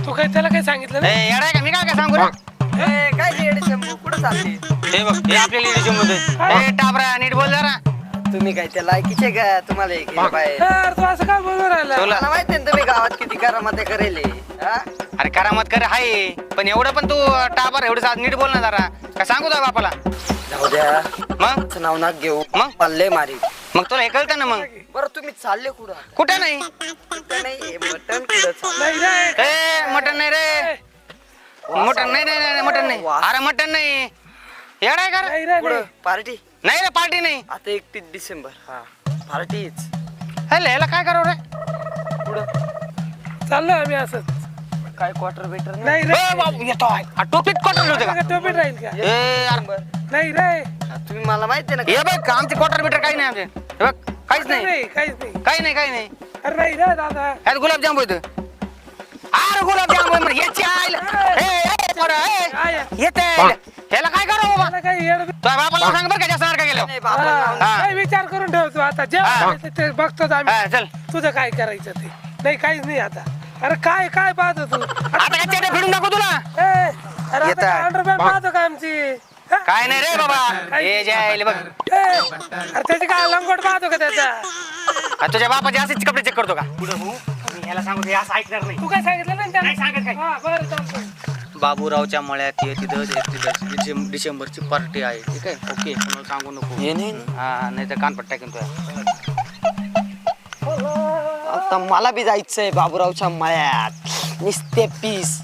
तू काय त्याला काय सांगितलं नाही? ए येडा का मी काय सांगू रे काय लेडी शंभू कुठं चालली? हे बघ हे आपल्या लेडीज मध्ये ए टाबरा नीट बोल जरा तुम्ही काय त्या लायकीचे का तुम्हाला एक बाहेर? यार, तू असं काय बोलून राहिला? तुला मला माहिती ना तुम्ही गावात किती करामते करेल अरे करामत कर हाय पण एवढं पण तू टाबर एवढं नीट बोल ना जरा काय सांगू तुझ्या बापाला जाऊ द्या मग असं नाव नाक घेऊ मग? पल्ले मारी. मग तुला हे कळतं ना मग बरं तुम्ही चालले कुठं? कुठं नाही कुठं नाही मटण कुठं चाललं? नाही रे. ए मटन नाही रे मटन नाही मटन नाही अरे मटन नाही येडा आहे का रे? नाही रे, कुठं नाही. पार्टी? नाही रे पार्टी नाही आता 31 डिसेंबर हा पार्टीच. हॅलो ह्याला काय करावं रे कुठं चाललो आम्ही असंच. काय क्वार्टर बेटर नाही रे. ए, बाबू, येतो आहे. आ, टोपीत क्वार्टर होते का का टोपीत राहील का? ए यार, नाही रे. तुम्ही मला माहिती आहे हे ना बघ आमचे क्वार्टर बिटर काही नाही आमचे हे बघ काहीच नाही नाही, काहीच नाही. काही नाही काही नाही अरे नाही रे दादा. ह्यात गुलाबजाम होत अरे गुलाबजाम याची आईल काय? येते ह्याला काय करावं बाबा मला काही येडं बी- तुझ्या बापाला सांग बरं का जास्त सारखं गेलो नाही, बाबा नाव नाही. हा. काही विचार करून ठेवतो आता हा. जेव्हा ते बघतोच आम्ही. हा, चल तुझं काय करायचं ते. नाही काहीच नाही आता. अरे काय काय पाहतो तू? आता काय चेडे फिरून दाखव तुला ए, अरे येतात. आता अंडरपॅन्ट पाहतो का आमची? हा? काय नाही रे बाबा हे जे आहे बघ ए, अरे त्याची काय लंगोट पाहतो का त्याचा? आ, तुझ्या बापाचे असेच कपडे चेक करतो का मी ह्याला सांगू हे असं ऐकणार नाही तू काय सांगितलं नाही त्याला? नाही सांगत काय. हा, बरं चालतंय. बाबूरावच्या मळ्यात ये तिथं 31 डिसेंबरची पार्टी आहे ठीक आहे ओके कोणाला सांगू नको हे नाही हा नाही तर कानपट टाकेन तुला आता मला बी जायचंय बाबूरावच्या मळ्यात निस्ते पीस